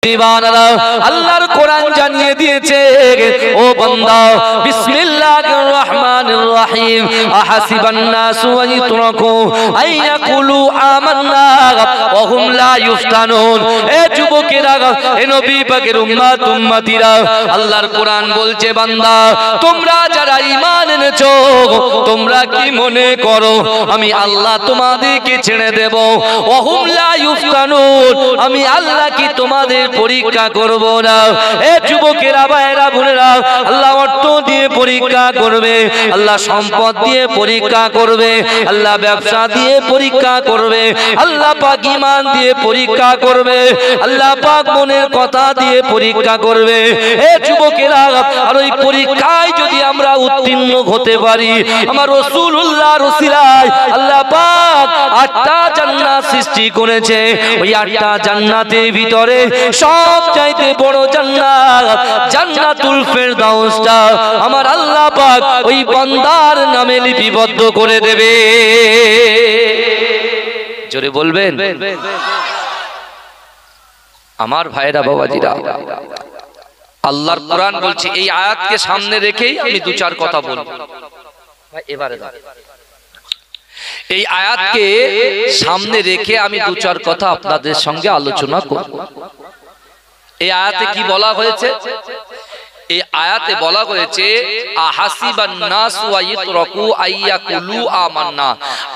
দিওয়ানারা আল্লাহর কোরআন জানিয়ে দিয়েছে ও বান্দা বিসমিল্লাহির রহমানির রহিম আহাসিবান নাসু আইতরাকু আইয়াকুলু আমান্না ওয়া হুম লা ইফতানুন। এ যুবকেরা, এ নবী পাকের উম্মত উম্মতিরা, আল্লাহর কোরআন বলছে বান্দা তোমরা যারা ঈমান এনেছো তোমরা কি মনে করো আমি আল্লাহ তোমাদেরকে ছেড়ে দেব? ওয়া হুম লা ইফতানুন, আমি আল্লাহ কি তোমাদের পরীক্ষা করব না? এ যুবকেরা, ভাইরা, বোনেরা, আল্লাহ অর্থ দিয়ে পরীক্ষা করবে, আল্লাহ সম্পদ দিয়ে পরীক্ষা করবে, আল্লাহ ব্যবসা দিয়ে পরীক্ষা করবে, আল্লাহ পাক ঈমান দিয়ে পরীক্ষা করবে, আল্লাহ পাক মনের কথা দিয়ে পরীক্ষা করবে। এ যুবকেরা, আর ওই পরীক্ষায় যদি আমরা উত্তীর্ণ হতে পারি, আমার রাসূলুল্লাহর ওসিলায় আল্লাহ পাক 8টা জান্নাত সৃষ্টি করেছে। ওই 8টা জান্নাতের ভিতরে সবচাইতে বড় জান্নাত জান্নাতুল ফেরদাউসটা আমার আল্লাহ পাক ওই বান্দার নামে লিপিবদ্ধ করে দেবে। জোরে বলবেন। আমার ভাইরা, বাবাজিরা, আল্লাহর কোরআন বলছে, এই আয়াতকে সামনে রেখেই আমি দু চার কথা বলবো। এবারে এই আয়াতকে সামনে রেখে আমি দু চার কথা আপনাদের সঙ্গে আলোচনা করব। এই আয়াতে কি বলা হয়েছে? এই আয়াতে বলা হয়েছে আহাসিবান নাসু আইতরাকু আইয়াকুলু আমান্না।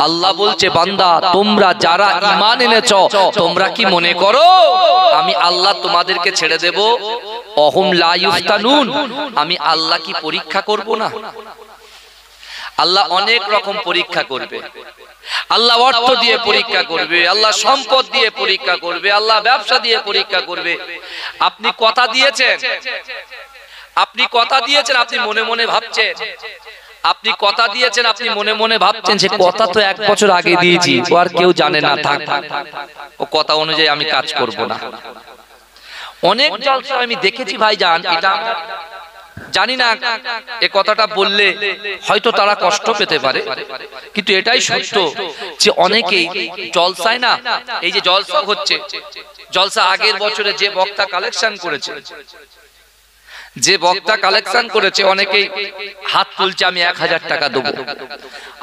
আল্লাহ বলছে বান্দা তোমরা যারা ঈমান এনেছো তোমরা কি মনে করো আমি আল্লাহ তোমাদেরকে ছেড়ে দেব? অহুম লা ইফতানুন, আমি আল্লাহ কি পরীক্ষা করব না? আল্লাহ অনেক রকম পরীক্ষা করবে। আল্লাহ অর্থ দিয়ে পরীক্ষা করবে, আল্লাহ সম্পদ দিয়ে পরীক্ষা করবে, আল্লাহ ব্যবসা দিয়ে পরীক্ষা করবে। আপনি কথা দিয়েছেন, আপনি কথা দিয়েছেন, আপনি মনে মনে ভাবছেন, আপনি কথা দিয়েছেন, আপনি মনে মনে ভাবছেন যে কথা তো 1 বছর আগে দিয়েছি, ও আর কেউ জানে না, থাক, ও কথা অনুযায়ী আমি কাজ করব না। অনেক জলসা আমি দেখেছি ভাইজান, এটা জানি না এ কথাটা বললে হয়তো তারা কষ্ট পেতে পারে, কিন্তু এটাই সত্য যে অনেকেই জলসায় না, এই যে জলসা হচ্ছে, জলসা আগের বছরে যে বক্তা কালেকশন করেছে, যে বক্তা কালেকশন করেছে, অনেকেই হাত তুলছে আমি 1000 টাকা দেবো,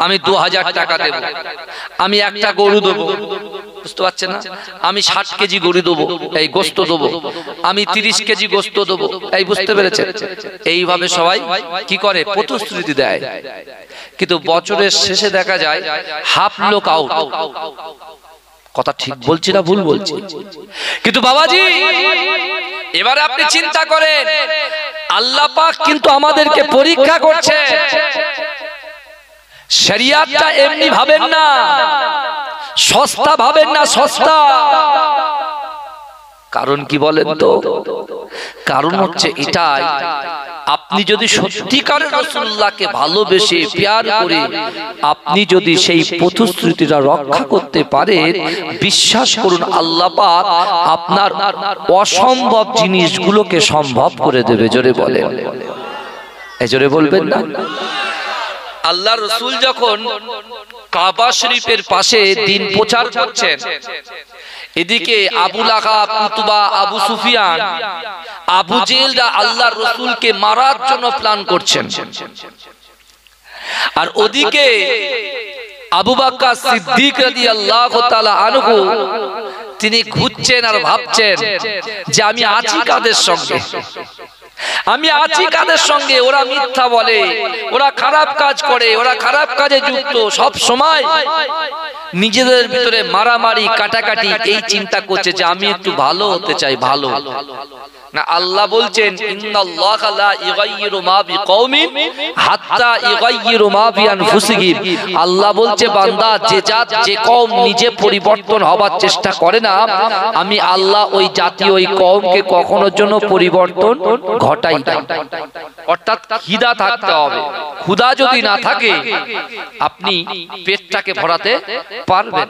আমি 2000 টাকা দেবো, আমি একটা গরু দেবো, বুঝতে পারছেন না, আমি 60 কেজি গরু দেবো, এই গোস্ত দেবো, আমি 30 কেজি গোস্ত দেবো, এই বুঝতে পেরেছেন? এইভাবে সবাই কি করে? প্রতিশ্রুতি দেয়, কিন্তু বছরের শেষে দেখা যায় হাফ লোক আউট। কথা ঠিক বলছি না ভুল বলছি? কিন্তু বাবাজি এবারে আপনি চিন্তা করেন, আল্লাহ পাক কিন্তু আমাদেরকে পরীক্ষা করছে। শরিয়াতটা এমনি ভাবেন না, সস্তা ভাবেন না, সস্তা। কারণ কি বলেন তো? কারণ হচ্ছে এটাই, আপনি যদি সত্যিকারের রাসূলুল্লাহকে ভালোবেসে প্যার করে আপনি যদি সেই প্রতিশ্রুতিটা রক্ষা করতে পারেন, বিশ্বাস করুন আল্লাহ পাক আপনার অসম্ভব জিনিসগুলোকে সম্ভব করে দেবে। জোরে বলেন, এই জোরে বলবেন না? আল্লাহর রাসূল যখন কাবা শরীফের পাশে দিন প্রচার করছেন, এদিকে আবু লাহাব, উতবা, আবু সুফিয়ান, আবু জেহেলরা আল্লাহর রাসূলকে মারার জন্য প্ল্যান করছেন, আর ওদিকে আবু বকর সিদ্দিক রাদিয়াল্লাহু তাআলা আনহু তিনি ঘুরছেন আর ভাবছেন যে আমি আছি কাদের সঙ্গে, আমি আছি কাদের সঙ্গে। ওরা মিথ্যা বলে, ওরা খারাপ কাজ করে, ওরা খারাপ কাজে যুক্ত, সব সময় নিজেদের ভিতরে মারামারি কাটাকাটি, এই চিন্তা করছে যে আমি একটু ভালো হতে চাই, ভালো না। আল্লাহ বলছেন ইন্নাল্লাহা লা ইগাইয়িরু মা বিকওমিন হাত্তা ইগাইয়িরু মা বিআনফুসিহিম। আল্লাহ বলছে বান্দা যে জাত যে কওম নিজে পরিবর্তন হবার চেষ্টা করে না, আমি আল্লাহ ওই জাতি ওই কওমকে কখনোর জন্য পরিবর্তন ঘটাই না। অর্থাৎ খিদা থাকতে হবে, ক্ষুধা যদি না থাকে আপনি পেটটাকে ভরাতে পারবেন।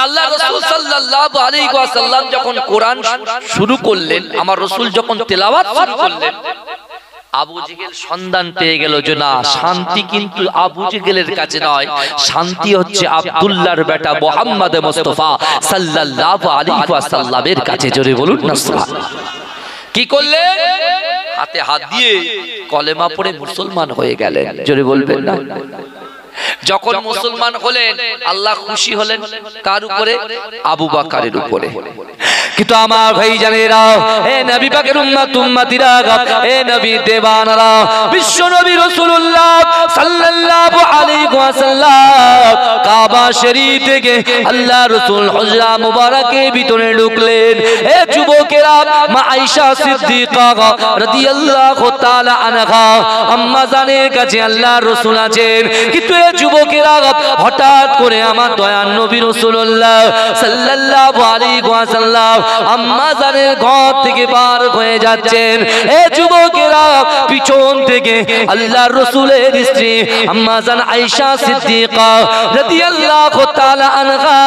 আল্লাহর রাসূল সাল্লাল্লাহু আলাইহি ওয়াসাল্লাম যখন কোরআন শুরু করলেন, আমার রাসূল যখন তেলাওয়াত শুরু করলেন, আবু জেহেল সন্ধান পেয়ে গেল যে না, শান্তি কিন্তু আবু জেহেলের কাছে নয়, শান্তি হচ্ছে আব্দুল্লাহর বেটা মুহাম্মদ মুস্তাফা সাল্লাল্লাহু আলাইহি ওয়াসাল্লামের কাছে। জোরে বলুন না সুবহানাল্লাহ। কি করলে? হাতে হাত দিয়ে কলেমা পড়ে মুসলমান হয়ে গেলেন। জোরে বলবেন না? যখন মুসলমান হলেন আল্লাহ খুশি হলেন কার উপরে? আবু বকরের উপরে। কিন্তু আমার ভাই জানেরা, হে নবী পাকের উম্মত উম্মতিরা, হে নবী দেওয়ানারা, বিশ্ব নবী রাসূলুল্লাহ সাল্লাল্লাহু আলাইহি ওয়াসাল্লাম কাবা শরীফ থেকে আল্লাহ রাসূল হুজরা মুবারকের ভিতরে ঢুকলেন। হে যুবকেরা, মা আয়েশা সিদ্দিকা রাদিয়াল্লাহু তাআলা আনহা আম্মা জানের কাছে আল্লাহর রাসূল আছেন। কিন্তু হে যুবকেরা, হঠাৎ করে আমার দয়ার নবী রাসূলুল্লাহ সাল্লাল্লাহু আলাইহি ওয়াসাল্লাম আম্মা জানের ঘর থেকে বার হয়ে যাচ্ছেন। হে যুবকেরা, পিছন থেকে আল্লাহর রাসূলের স্ত্রী আম্মা জান আয়েশা সিদ্দিকা রাদিয়াল্লাহু তাআলা আনহা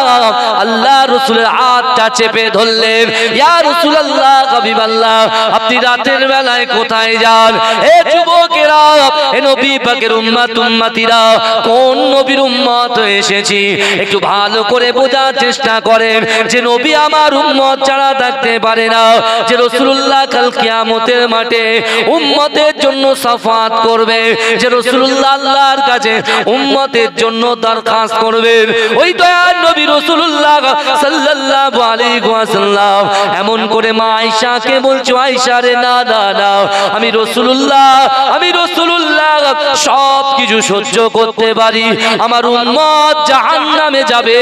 আল্লাহর রাসূলের হাতটা চেপে ধরলেন। ইয়া রাসূলুল্লাহ, হাবিবাল্লাহ, আপনি রাতের বেলায় কোথায় যান? হে যুবকেরা, হে নবী পাকের উম্মত উম্মতিরা, কোন নবীর উম্মত এসেছি একটু ভালো করে বোঝার চেষ্টা করেন যে নবী আমার উম্মত ছাড়া থাকতে পারে না, যে রাসূলুল্লাহ কাল কিয়ামতের মাঠে উম্মতের জন্য শাফাত করবে, যে রাসূলুল্লাহ আল্লাহর কাছে উম্মতের জন্য দরখাস্ত করবেন। ওই দয়ার নবী রাসূলুল্লাহ সাল্লাল্লাহু আলাইহি ওয়াসাল্লাম এমন করে মা আয়েশাকে বলছো, আয়েশা রে, না না না, আমি রাসূলুল্লাহ সব কিছু সহ্য করতে পারি, আমার উম্মত জাহান্নামে যাবে,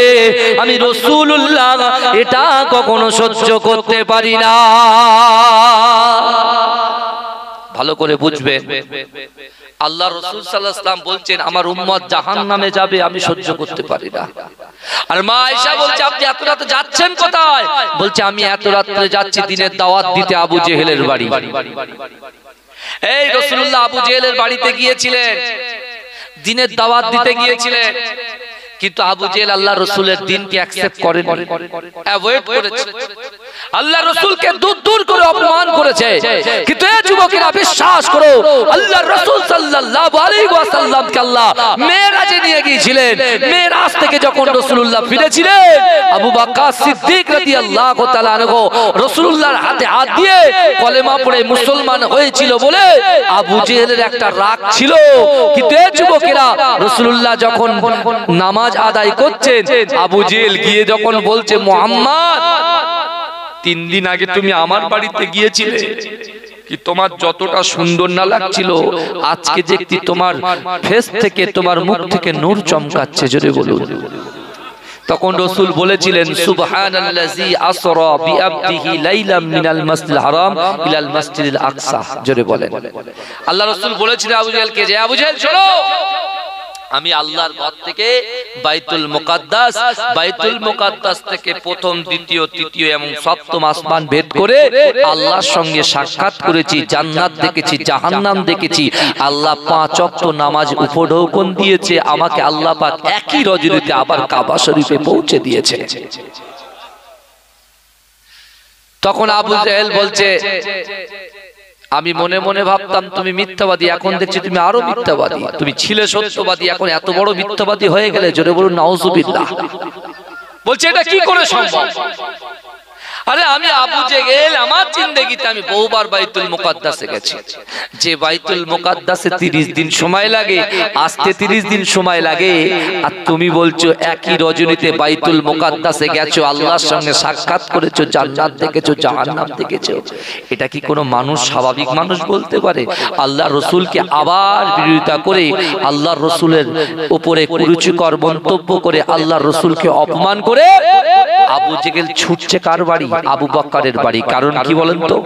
আমি রাসূলুল্লাহ এটা কখনো সহ্য করতে পারি না। ভালো করে বুঝবেন, আল্লাহ রাসূল সাল্লাল্লাহু আলাইহি ওয়াসাল্লাম বলছেন আমার উম্মত জাহান্নামে যাবে, আমি সহ্য করতে পারি না। আর মা আয়েশা বলছে আপনি এত রাতে যাচ্ছেন কোথায়? বলছে আমি এত রাতে যাচ্ছি দিনের দাওয়াত দিতে আবু জেহেলের বাড়ি। এই রাসূলুল্লাহ আবু জেহেলের বাড়িতে গিয়েছিলেন, দিনের দাওয়াত দিতে গিয়েছিলেন, কিন্তু আবু জেহেল আল্লাহ রাসূলের দ্বীনকে অ্যাকসেপ্ট করেনি, অ্যাভয়েড করেছে, আল্লাহ রাসূলকে দূর দূর করে অপমান করেছে। কিন্তু এই যুবকেরা বিশ্বাস করো, আল্লাহ রাসূল সাল্লাল্লাহু আলাইহি ওয়াসাল্লামকে আল্লাহ মেরাজে নিয়ে গিয়েছিলেন। মেরাজ থেকে যখন রাসূলুল্লাহ ফিরেছিলেন, আবু বকর সিদ্দিক রাদিয়াল্লাহু তাআলা আনহু রাসূলুল্লাহর হাতে হাত দিয়ে কলেমা পড়ে মুসলমান হয়েছিল বলে আবু জেহেলের একটা রাগ ছিল। কিন্তু এই যুবকেরা রাসূলুল্লাহ যখন নামাজ আদায় করছেন, আবু জেহেল গিয়ে যখন বলছে মুহাম্মদ 3 দিন আগে তুমি আমার বাড়িতে গিয়েছিলে, কি তোমার যতটা সুন্দর না লাগছিল, আজকে দেখতে তোমার ফেস থেকে, তোমার মুখ থেকে নূর চমকাচ্ছে। জোরে বলুন। তখন রাসূল বলেছিলেন সুবহানাল্লাযী আসরা বিআবদিহি লাইলাম মিনাল মাসজিদিল হারাম ইলাল মাসজিদিল আকসা। জোরে বলেন। আল্লাহ রাসূল বলেছিলেন আবু জেহেলকে, যে আবু জেহেল শোনো, আমি আল্লাহর ঘর থেকে বাইতুল মুকাদ্দাস থেকে প্রথম, দ্বিতীয়, তৃতীয় এবং সপ্তম আসমান ভেদ করে আল্লাহর সঙ্গে সাক্ষাৎ করেছি, জান্নাত দেখেছি, জাহান্নাম দেখেছি। আল্লাহ 5 ওয়াক্ত নামাজ উপঢৌকন দিয়েছে আমাকে, আল্লাহ পাক একই রজনীতে আবার কাবা শরীফে পৌঁছে দিয়েছে। তখন আবু জেহেল বলছে আমি মনে মনে ভাবতাম তুমি মিথ্যাবাদী, এখন দেখছি তুমি আরো মিথ্যাবাদী, তুমি ছিলে সত্যবাদী, এখন এত বড় মিথ্যাবাদী হয়ে গেলে। জোরে বলুন নাউজুবিল্লাহ। বলছে এটা কি করে সম্ভব? আরে আমি আবু জেহেল আমার জিন্দেগিতে আমি বহুবার বাইতুল মুকাদ্দাসে গেছি, যে বাইতুল মুকাদ্দাসে 30 দিন সময় লাগে, আসতে 30 দিন সময় লাগে, আর তুমি বলছো একই রজনীতে বাইতুল মুকাদ্দাসে গেছো, আল্লাহর সঙ্গে সাক্ষাৎ করেছো, জান্নাত দেখেছো, জাহান্নাম দেখেছো। এটা কি কোনো মানুষ, স্বাভাবিক মানুষ বলতে পারে? আল্লাহ রাসূলকে আবার বিরোধিতা করে, আল্লাহ রাসূলের উপরে কুরুচিকর মন্তব্য করে, আল্লাহ রাসূলকে অপমান করে আবু জেহেল ছুটছে কার বাড়ি? আবু বকরের বাড়ি। কারণ কি বলেন তো?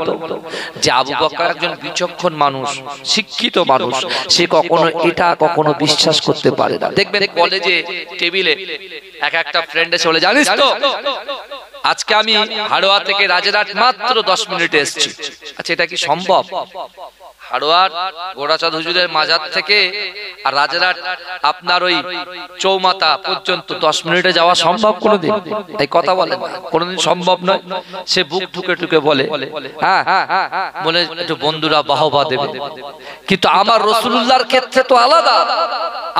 যে আবু বকর একজন বিচক্ষণ মানুষ, শিক্ষিত মানুষ, সে কখনো এটা কখনো বিশ্বাস করতে পারে না। দেখবেন কলেজে টেবিলে একটা ফ্রেন্ড এসে বলে, জানিস তো আজকে আমি হাড়োয়া থেকে রাজেরহাট মাত্র 10 মিনিটে এসেছি। আচ্ছা এটা কি সম্ভব? হাড়োয়ার গোড়াচাঁদ হুজুরের মাজার থেকে আর রাজারহাট আপনার ওই চৌমাথা পর্যন্ত 10 মিনিটে যাওয়া সম্ভব কোনোদিন? এই কথা বলেন কোনোদিন সম্ভব নয়। সে বুক ঠুকে ঠুকে বলে, হ্যাঁ বলে একটু বন্ধুরা বাহবা দেবে। কিন্তু আমার রাসূলুল্লাহর ক্ষেত্রে তো আলাদা।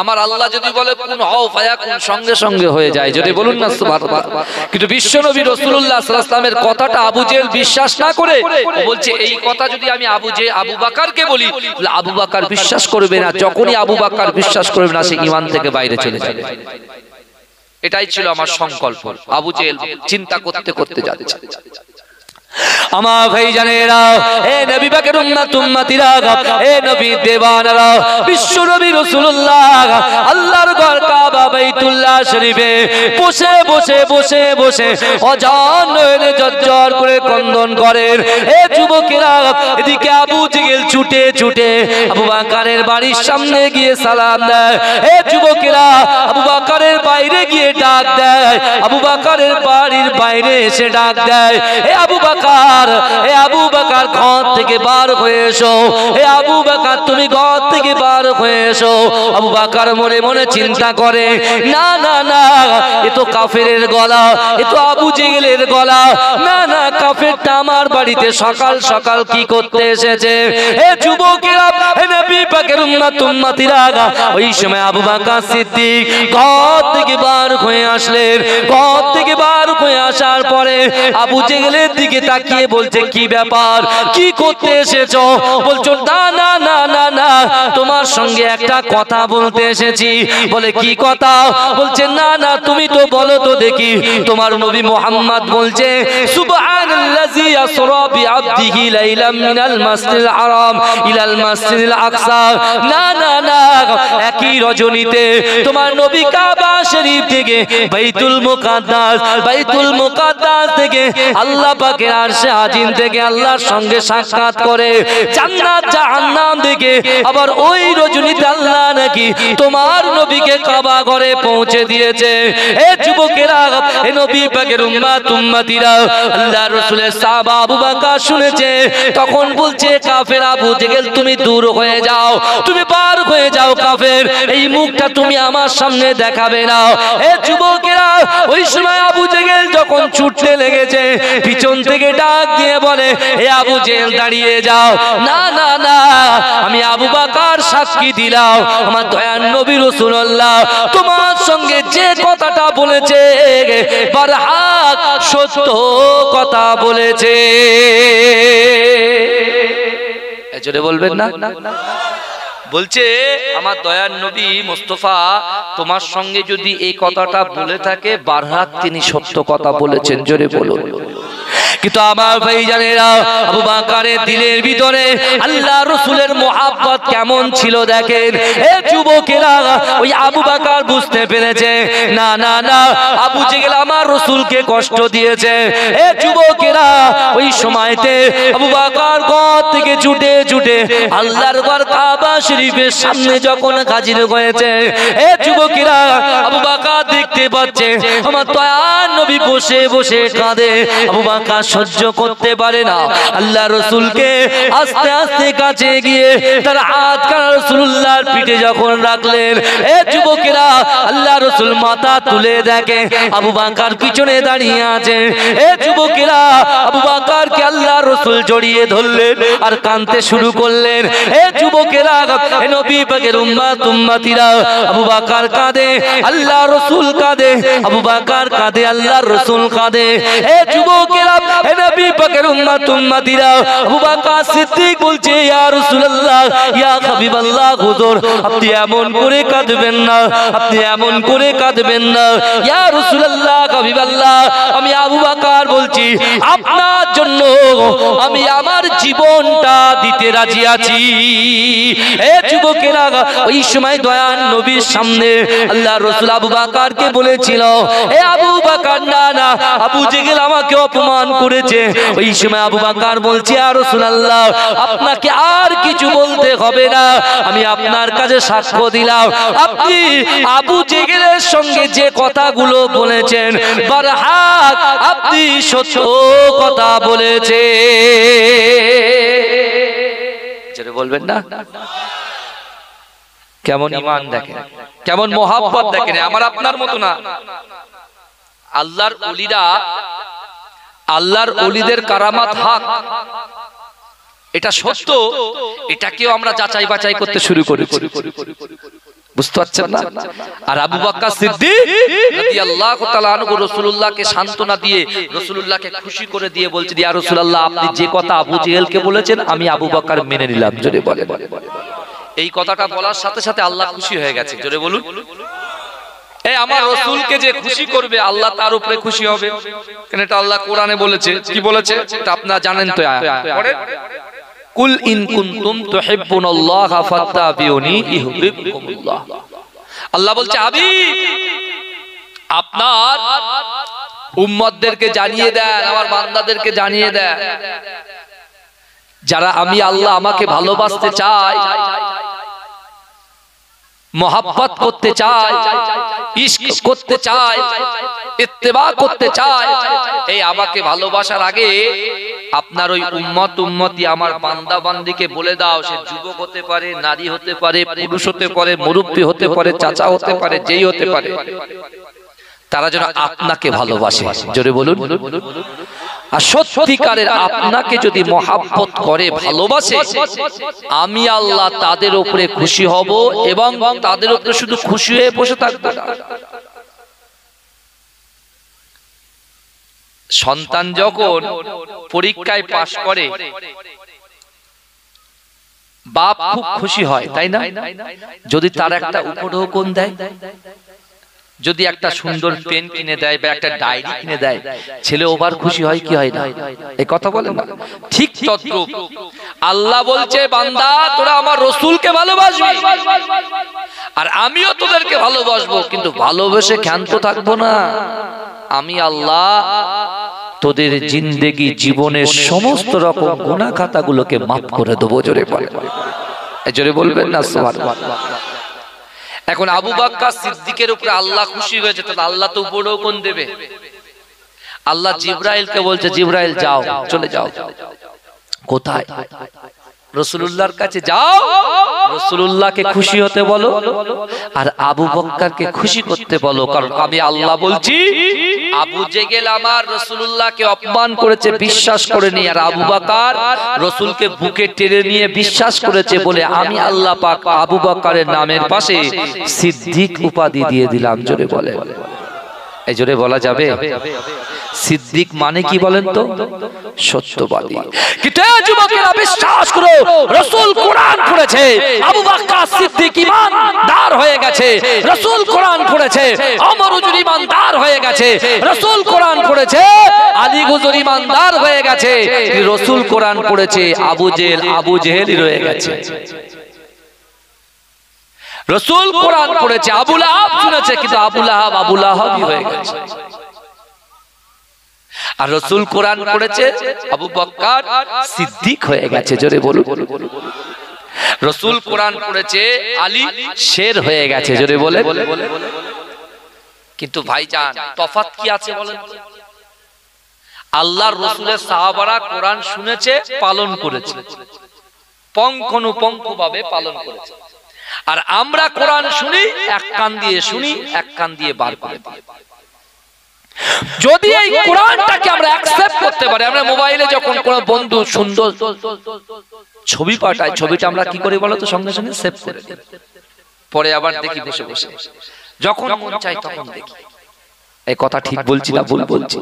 আমার আল্লাহ যদি বলে কুন হও ফায়াকুন, সঙ্গে সঙ্গে হয়ে যায়। যদি বলুন না সুবহানাল্লাহ। কিন্তু বিশ্বনবী রাসূলুল্লাহ সাল্লাল্লাহু আলাইহি ওয়াসাল্লামের কথাটা আবু জেহেল বিশ্বাস না করে বলছে, এই কথা যদি আমি আবু বকরকে বলি, আবু বকর বিশ্বাস করবে না। যখনই আবু বকর বিশ্বাস করবে না, সে ঈমান থেকে বাইরে চলে যাবে। এটাই ছিল আমার সংকল্প। আবু জেহেল চিন্তা করতে করতে যাচ্ছে। আমার ভাইজানেরা, এ নবী পাকের উম্মতিরা, এ নবী দেওয়ানারা, বিশ্ব নবী রাসূলুল্লাহ আল্লাহর ঘর কাবা বাইতুল্লাহ শরীফে বসে বসে বসে বসে অজান নয়নে জর্জর করে ক্রন্দন করেন। এ যুবকেরা, এদিকে আবু জেহেল ছুটে ছুটে আবু বকরের বাড়ির সামনে গিয়ে সালাম দেয়। এ যুবকেরা, আবু বকরের বাইরে গিয়ে ডাক দেয়। আবু বকরের বাড়ির বাইরে এসে ডাক দেয়, এ আবু বকর, এ আবু বকর ঘর থেকে বার হয়ে এসো। এ আবু বকর, তুমি ঘর থেকে বার হয়ে এসো। আবু বকর মনে মনে চিন্তা করে, না না না, এ তো কাফেরের গলা, এ তো আবু জেহেলের গলা। না না, কাফেরটা আমার বাড়িতে সকাল সকাল কি করতে এসেছে? এ যুবকেরা, এ নবী পাকের উম্মতিরা, ওই সময় আবু বকর সিদ্দিক ঘর থেকে বার হয়ে আসলেন। ঘর থেকে বার হয়ে আসার পরে আবু জেহেলের দিকে তাকিয়ে বলছে, কি ব্যাপার, কি করতে এসেছো? বলছো, না না না না না, তোমার সঙ্গে একটা কথা বলতে এসেছি। বলে, কি কথা? বলছে, না না, তুমি তো বলো তো দেখি। তোমার নবী মুহাম্মদ বলছে, সুবহানাল্লাযী আসরা বিআবদিহি লাইলাম মিনাল মাসজিদিল হারাম ইলাল মাসজিদিল আকসা। না না না, একই রজনীতে তোমার নবী কাবা শরীফ থেকে বাইতুল মুকাদ্দাস থেকে আল্লাহ পাকের আরশে আজিম থেকে আল্লাহর সঙ্গে সাক্ষাৎ করে। জান্নাত জাহান্নাম থেকে আবার ওই রজনীতে আল্লাহ নাকি তোমার নবীকে কাবা ঘরে পৌঁছে দিয়েছে। এ যুবকেরা, এ নবী পাকের উম্মতিরা, আল্লাহর রাসূলের সাহাবা আবু বকর শুনেছে। তখন বলছে, কাফের আবু জেহেল, তুমি দূর হয়ে যাও, তুমি পার হয়ে যাও। কাফের, এই মুখটা তুমি আমার সামনে দেখাবে না। এ যুবকেরা, ওই সময় আবু জেহেল যখন ছুটতে লেগেছে, পিছন থেকে ডাক দিয়ে বলে, এ আবু জেহেল, দাঁড়িয়ে যাও। না না না, আমি আবু বকর সাক্ষী দিলাম, আমার দয়ার নবী রাসূলুল্লাহ তোমার সঙ্গে যে কথাটা বলেছে বারহাক সত্য কথা বলেছে। এজন্য বলবেন না? বলছে, আমার দয়ার নবী মুস্তাফা তোমার সঙ্গে যদি এই কথাটা বলে থাকে, বারহাক তিনি সত্য কথা বলেছেন। জোরে বলুন। কিন্তু আমার ভাইজানেরা, আবু বকরের দিলের ভিতরে আল্লাহ রাসূলের মুহাব্বত কেমন ছিল দেখেন। এ যুবকেরা, ওই আবু বকর বুঝতে পেরেছে, না না না, আবু জেহেল আমার রাসূলকে কষ্ট দিয়েছে। এ যুবকেরা, ওই সময়তে আবু বকর ঘর থেকে ছুটে ছুটে আল্লাহর ঘর কাবা শরীফের সামনে যখন হাজির হয়েছে, এ যুবকেরা, আবু বকর দেখতে পাচ্ছে আমার দয়ার নবী বসে বসে কাঁদে। আবু বকর সহ্য করতে পারে না, আল্লাহ রাসূলকে আস্তে আস্তে কাছে গিয়ে তার হাতখানা রাসূলুল্লাহর পিঠে যখন রাখলেন, এ যুবকেরা, আল্লাহ রাসূল মাথা তুলে দেখে আবু বকর পিছনে দাঁড়িয়ে আছে। এ যুবকেরা, আবু বকরকে আল্লাহ রাসূল জড়িয়ে ধরলেন আর কাঁদতে শুরু করলেন। এ যুবকেরা, এ নবী পাকের উম্মতিরা, আবু বকর কাঁদে, আল্লাহ রাসূল কাঁদে, আবু বকর কাঁদে, আল্লাহ রাসূল কাঁদে। এ যুবকেরা, এ নবী পাকের উম্মতিরা, আবু বকর সিদ্দিক বলছে, ইয়া রাসূলুল্লাহ, ইয়া হাবিবাল্লাহ, হুজুর আপনি এমন করে কাঁদবেন না, আপনি এমন করে কাঁদবেন না। ইয়া রাসূলুল্লাহ, হাবিবাল্লাহ, আমি আবু বকর বলছি, আপনার জন্য আমি আমার জীবনটা দিতে রাজি আছি। এ যুবকেরা, ওই সময় দয়ার নবীর সামনে আল্লাহ রাসূল আবু বকরকে বলেছিল, এ আবু বকর, না না, আবু জেহেল আমাকে অপমান করেছে। ওই সময় আবু বকর বলছে, ইয়া রাসূলুল্লাহ, আপনাকে আর কিছু বলতে হবে না, আমি আপনার কাছে সাক্ষ্য দিলাম, আপনি আবু জেহেলের সঙ্গে যে কথাগুলো বলেছেন বারহাক আপনি সত্য কথা বলেছে। যেটা বলবেন না, কেমন ঈমান দেখেন, কেমন মোহাব্বত দেখেন, আমার আপনার মতো না। আল্লাহর ওলিরা, আল্লাহর ওলিদের কারামাত হক, এটা সত্য, এটাকেও আমরা যাচাই বাছাই করতে শুরু করেছি, বুঝতে পারছেন না? আর আবু বকর সিদ্দিক রাদিয়াল্লাহু তাআলা আনহু রাসূলুল্লাহকে সান্ত্বনা দিয়ে, রাসূলুল্লাহকে খুশি করে দিয়ে বলছেন, ইয়া রাসূলুল্লাহ, আপনি যে কথা আবু জেহেলকে বলেছেন আমি আবু বকর মেনে নিলাম। জোরে বলেন। এই কথাটা বলার সাথে সাথে আল্লাহ খুশি হয়ে গেছে। জোরে বলুন। এই আমার রাসূলকে যে খুশি করবে আল্লাহ তার উপরে খুশি হবে, কেন এটা আল্লাহ কোরআনে বলেছে। কি বলেছে এটা আপনারা জানেন তো, পড়েন, কুল ইন কুনতুম তুহিব্বুনাল্লাহা ফাত্তাবিউনি ইউহিব্বুকুমুল্লাহ। আল্লাহ বলছে, হাবিব আপনার উম্মতদেরকে জানিয়ে দেন, আমার বান্দাদেরকে জানিয়ে দেন, যারা আমি আল্লাহ আমাকে ভালোবাসতে চাই, মোহাব্বত করতে চাই, ইশক করতে চাই, ইত্তেবা করতে চাই, এই আমাকে ভালোবাসার আগে আপনার ওই উম্মত উম্মতি আমার বান্দা বান্দিকে বলে দাও, সে যুবক হতে পারে, নারী হতে পারে, পুরুষ হতে পারে, মুরব্বী হতে পারে, চাচা হতে পারে, যেই হতে পারে, তারা যেন আপনাকে ভালোবাসে। জোরে বলুন। আর সত্যিকারের আপনাকে যদি মহাব্বত করে, ভালোবাসে, আমি আল্লাহ তাদের উপরে খুশি হব এবং তাদের উপরে শুধু খুশি হয়ে বসে থাকবো না। সন্তান যখন পরীক্ষায় পাশ করে বাপ খুব খুশি হয়, তাই না? যদি তার একটা উপঢৌকন দেয়, যদি একটা সুন্দর পেন কিনে দেয় বা একটা ডায়েরি কিনে দেয়, ছেলে ওভার খুশি হয় কি হয় না? এই কথা বলেন না? ঠিক তদ্রূপ আল্লাহ বলছে, বান্দা তোরা আমার রাসূলকে ভালোবাসবি আর আমিও তোদেরকে ভালোবাসবো, কিন্তু ভালোবেসে ক্ষান্ত থাকবো না। আমি আল্লাহ তোদের জিন্দেগি জীবনের সমস্ত রকম গুনাহ খাতাগুলোকে মাফ করে দেবো। জোরে বলেন, জোরে বলবেন না সুবহানাল্লাহ। এখন আবু বকর সিদ্দিকের উপরে আল্লাহ খুশি হয়েছে, তাহলে আল্লাহ তো উপঢৌকন দেবে। আল্লাহ জিবরাইলকে বলছে, জিবরাইল যাও, চলে যাও। কোথায়? রাসূলুল্লাহর কাছে যাও, রাসূলুল্লাহকে খুশি হতে বলো আর আবু বকরকে খুশি করতে বলো। কারণ আমি আল্লাহ বলছি, আবু জেহেল আমার রাসূলুল্লাহকে অপমান করেছে, বিশ্বাস করেনি, আর আবু বকর রাসূলকে বুকে টেনে নিয়ে বিশ্বাস করেছে বলে আমি আল্লাহ পাক আবু বকরের নামের পাশে সিদ্দিক উপাধি দিয়ে দিলাম। জোরে বলে, এই জোরে বলা যাবে? সিদ্দিক মানে কি বলেন তো? সত্যবাদী। কিন্তু যুবকেরা বিশ্বাস করো, রাসূল কোরআন পড়েছে, আবু বকর সিদ্দিক ঈমানদার হয়ে গেছে। রাসূল কোরআন পড়েছে, ওমর হুজুর ঈমানদার হয়ে গেছে। রাসূল কোরআন পড়েছে, আলী হুজুর ঈমানদার হয়ে গেছে। রাসূল কোরআন পড়েছে, আবু জেহেলই রয়ে গেছে। রাসূল কোরআন পড়েছে, আবু লাহাব শুনেছে, কিন্তু আবু লাহাবই হয়ে গেছে। আর রাসূল কোরআন পড়েছে, আবু বকর সিদ্দিক হয়ে গেছে। জোরে বলুন। রাসূল কোরআন পড়েছে, আলী শের হয়ে গেছে। জোরে বলে। কিন্তু ভাইজান তফাৎ কি আছে বলেন? আল্লাহর রাসূলের সাহাবারা কোরআন শুনেছে, পালন করেছে, পঙ্খানুপঙ্খভাবে পালন করেছে। আর আমরা কোরআন শুনি, এক কান দিয়ে শুনি, এক কান দিয়ে বার করে দিই। যদি এই কোরআনটাকে আমরা অ্যাকসেপ্ট করতে পারি, আমরা মোবাইলে যখন কোনো বন্ধু সুন্দর ছবি পাঠায়, ছবিটা আমরা কি করি বলো তো? সঙ্গে সঙ্গে সেভ করে দিই, পরে আবার দেখি বসে বসে, যখন মন চাই তখন দেখি। এই কথা ঠিক বলছি না ভুল বলছি?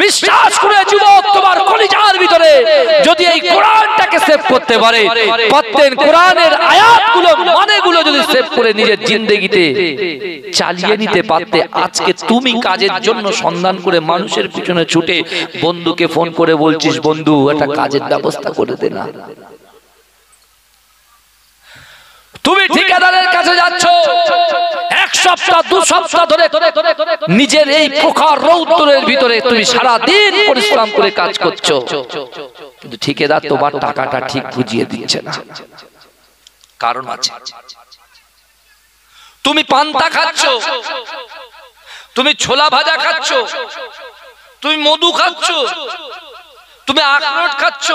বিশ্বাস করে যুবক, তোমার কলিজার ভিতরে যদি এই কোরআনটাকে সেভ করতে পারে, প্রত্যেক কোরআনের আয়াতগুলো মানেগুলো যদি সেভ করে নিজের জিন্দেগিতে চালিয়ে নিতে পারতে, আজকে তুমি কাজের জন্য সন্ধান করে মানুষের পিছনে ছুটে বন্ধুকে ফোন করে বলছিস, বন্ধু একটা কাজের ব্যবস্থা করে দে না। তুমি ঠিকাদারের কাছে যাচ্ছ, এক সপ্তাহ দু সপ্তাহ ধরে নিজের এই প্রখর রৌদ্রের ভিতরে তুমি সারা দিন পরিশ্রম করে কাজ করছো, কিন্তু ঠিকাদার তোমার টাকাটা ঠিক বুঝিয়ে দিচ্ছে না। কারণ আছে। তুমি পান্তা খাচ্ছ, তুমি ছোলা ভাজা খাচ্ছ, তুমি মধু খাচ্ছ, তুমি আখরোট খাচ্ছ,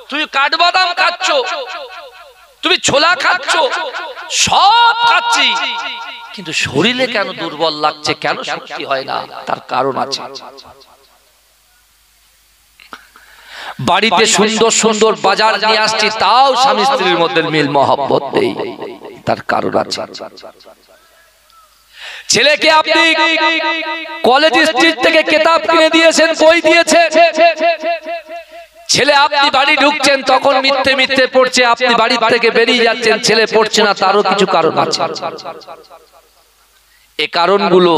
তুমি কাঠবাদাম খাচ্ছ, তুমি ছোলা খাচ্ছ, সব খাচ্ছি, কিন্তু শরীরে কেন দুর্বল লাগছে, কেন শক্তি হয় না? তার কারণ আছে। বাড়িতে সুন্দর সুন্দর বাজার নিয়ে আসছি, তাও স্বামী স্ত্রীর মধ্যে মিল মহব্বত নেই, তার কারণ আছে। ছেলেকে আপনি কলেজ স্ট্রিট থেকে কিতাব কিনে দিয়েছেন, বই দিয়েছেন, ছেলে আপনি বাড়ি ঢুকছেন তখন মিথ্যে মিথ্যে পড়ছে, আপনি বাড়ি থেকে বেরিয়ে যাচ্ছেন ছেলে পড়ছে না, তারও কিছু কারণ আছে। এই কারণগুলো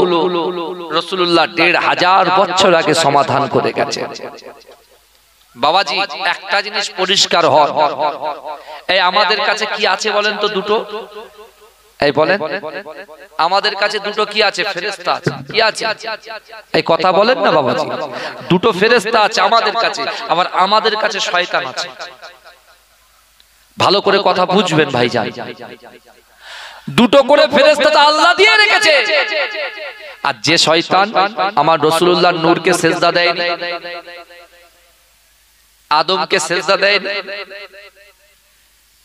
রাসূলুল্লাহ ১৫০০ বছর আগে সমাধান করে গেছেন। বাবাজি, একটা জিনিস পরিষ্কার হয়, এই আমাদের কাছে কি আছে বলেন তো? দুটো, এই বলেন আমাদের কাছে দুটো কি আছে? ফেরেশতা আছে। কি আছে? এই কথা বলেন না বাবাজি, দুটো ফেরেশতা আছে আমাদের কাছে, আবার আমাদের কাছে শয়তান আছে। ভালো করে কথা বুঝবেন ভাইজান, দুটো করে ফেরেশতা তো আল্লাহ দিয়ে রেখেছে। আর যে শয়তান আমার রাসূলুল্লাহর নূরকে সিজদা দেয়নি, আদমকে সিজদা দেয়নি,